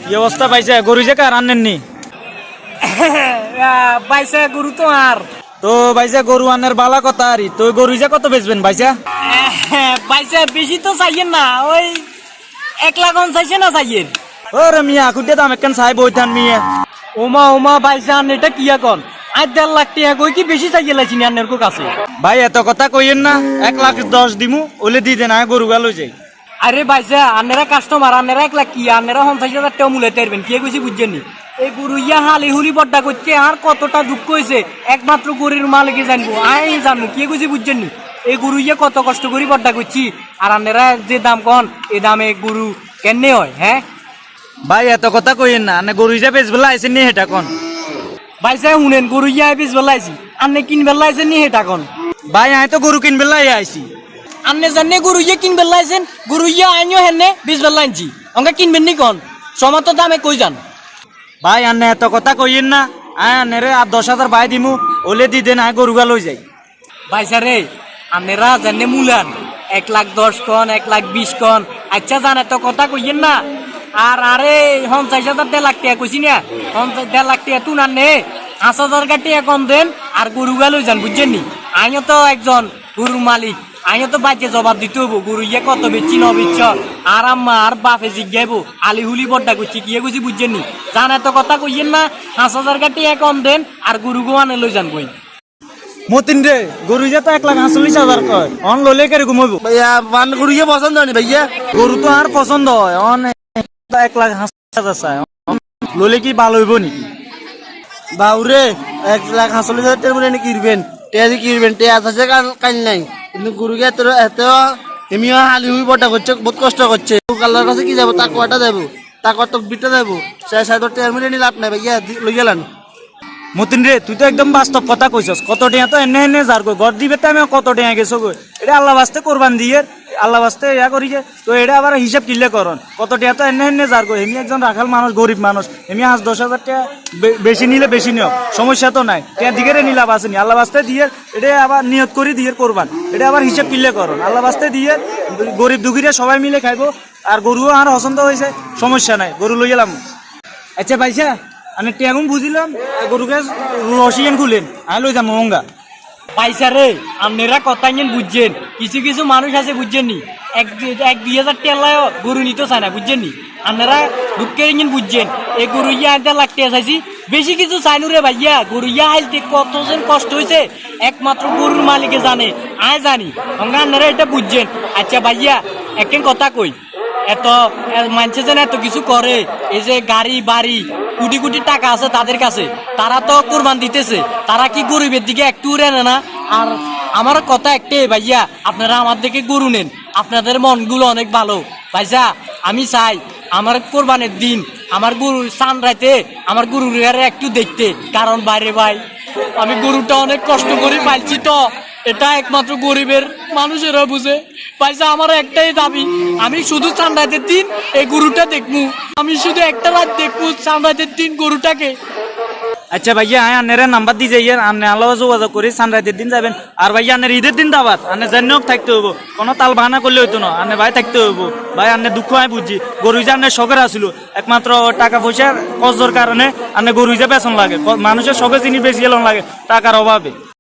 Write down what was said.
কি অবস্থা পাইছে গরু যে কার আনেন নি বাইসা গরু তো আর তো ভাইসা গরু আনের বালা কথা আরি তো গরু যে কত বেচবেন ভাইসা বাইসা বেশি তো চাইয়েন না ওই 1 লাখ চাইছে না চাইয়েন ওরে মিয়া খুঁটে দাম একখান চাই বইতান মিয়া ওমা বাইসা আন এটা কি এখন 8.5 লাখ টাকা কই কি বেশি চাইয়ে লাইছি আনের কাছে ভাই এত কথা কইেন না 1,10,000 দিমু ওলে দি দেন গরু গালো যাই আরে বাইসা আনেরা কাস্টমার আনেরা 1 লাখ কি আনেরা 50,000 টাকা মূল্যে তেরবেন কি কইছি বুঝছেন নি এই গরু ইয়া হালি হুলি বড্ডা করছে আর কতটা দুঃখ হয়েছে একমাত্র গরুর মালিকে জানবো আই জানবো কি কইছি বুঝছেন নি এই গরু ইয়া কত কষ্ট করি বড্ডা করছি আর আনেরা যে দাম কন এই দামে গরু কেনে হয় হ্যাঁ ভাই এত কথা কইেন না আনে গরু যে বেচবেলা আইছেন নি হেটা কোন বাইসা শুনেন গরু ইয়া বেশ বেলাইছি আন্নে কিনবে লাইছেন নি হেটা কোন ভাই আই তো গরু কিনবেলাই আইছি আন্নে জানে গরু ইয়া কিনবে লাইছেন গরু ইয়া আইনিও হেনে বেশ বেলাইছি অঙ্কা কিনবেন নি কোন সমত দামে কই যান ভাই আনে এত কথা কইেন না আনেরে আর 10,000 ভাই দিমু ওলে দি দেন গরু গালো যাই বাইসা রে আনেরা জানে মূলান 1,10,000 কন 1,20,000 কন আচ্ছা জানে তো কথা কইয়েন না আর আরে 50,000 লাখ টাকা কইছি না 1.5 লাখ টাকা তুই না নে 5,000 টাকা কম দেন আর গরু গালো যান বুঝছেন নি আইও তো একজন গরুর মালিক আইও তো বাচ্চা জবাব দিতে হবো গরু ইয়ে কত বেচি ন বেচ আর আমার বাপে জিজ্ঞাইবো আলি হুলি বড্ডা করছি কি কইছি বুঝছেন নি জানে তো কথা কইয়েন না 5,000 টাকা কম দেন আর গরু গোয়ানে লই যান কই মতিন রে গরু যে তো 1,48,000 কয় অন ললে কে ঘুমাবো ভাইয়া বান গরু ইয়ে পছন্দ হয়নি ভাইয়া গরু তো আর পছন্দ হয় অন 1,48,000 চাই ললে কি ভালো হইব নাকি বাউরে 1,48,000 টাকা মনে কিনবেন টেয়া দিয়ে কিনবেন টেয়া আছে কাল নাই কিন্তু গরুকে এত এমনিও হালি হুই বটা করছে বহুত কষ্ট করছে কালার কাছে কি যাবো তাকে ওটা দেবো তাকে তো বিটা দেবো 6,500 টাকা মিলে লাভ নাই ভাইয়া লই গেলেন মতিন রে তুই তো একদম বাস্তব কথা কইছস কত টাকা তো এনে যার কই ঘর দিবে তো আমি কত টাকা গেছো গো এটা আল্লাহ বাস্তে কোরবান দিয়ে আল্লাহ বাস্তে ইয়া করি যে তো এটা আবার হিসাব কিনলে করন কত টাকা তো এনে যার কই এমনি একজন রাখাল মানুষ গরিব মানুষ এমনি 10,000 টাকা বেশি নিলে বেশি নিও সমস্যা তো নাই টাকা দিকে নিলাভ আসেনি আল্লাহ বাস্তে দিয়ে এটা আবার নিয়ত করি দিয়ে করবান এটা আবার হিসাব কিনলে করন আল্লাহ বাস্তে দিয়ে গরিব দুঃখীরা সবাই মিলে খাইবো আর গরুও আর পছন্দ হয়েছে সমস্যা নাই গরু লই গেলাম আচ্ছা ভাইসা আমি টেগুম বুঝিলাম গরুকে রসিয়ান খুলেন আমি লই যাম মহঙ্গা পয়সা রে আপনারা কথা বুঝছেন কিছু কিছু মানুষ আছে বুঝছেন নি 1-2,000 টাকা গরু নিতে চায় না বুঝছেন নি আপনারা দুঃখের ইঞ্জিন বুঝছেন এই গরু ইয়া 1.5 লাখ টাকা চাইছি বেশি কিছু চাইনু রে ভাইয়া গরু ইয়া হাইলতে কতজন কষ্ট হয়েছে একমাত্র গরুর মালিকে জানে আয় জানি আপনারা এটা বুঝছেন আচ্ছা ভাইয়া একদিন কথা কই এত মানুষে যেন এত কিছু করে এই যে গাড়ি বাড়ি কোটি কোটি টাকা আছে তাদের কাছে তারা তো কোরবান দিতেছে তারা কি গরিবের দিকে একটু রেনে না আর আমার কথা একটাই ভাইয়া আপনারা আমার দিকে গরু নেন আপনাদের মনগুলো অনেক ভালো ভাইয়া আমি চাই আমার কোরবানের দিন আমার গরু সান রাইতে আমার গরুর একটু দেখতে কারণ বাইরে ভাই আমি গরুটা অনেক কষ্ট করে পাইছি তো এটা একমাত্র গরিবের মানুষেরা বুঝে পয়সা আমার একটাই দাবি আমি শুধু চান্দাইতের দিন এই গরুটা দেখবো আমি শুধু একটা রাত দেখবো চান্দাইতের দিন গরুটাকে আচ্ছা ভাইয়া হ্যাঁ আন্নের নাম্বার দিয়ে যাই আন্নে আল্লাহ যোগাযোগ করি সানরাইজের দিন যাবেন আর ভাইয়া আন্নের ঈদের দিন দাবাত আন্নে জানিও থাকতে হবো কোনো তাল বাহানা করলে হইতো না আন্নে ভাই থাকতে হবো ভাই আন্নে দুঃখ আমি বুঝছি গরু যে আন্নের শখের আসছিল একমাত্র টাকা পয়সার কষ্টর কারণে আন্নে গরু যে বেতন লাগে মানুষের শখের জিনিস বেশি এলাম লাগে টাকার অভাবে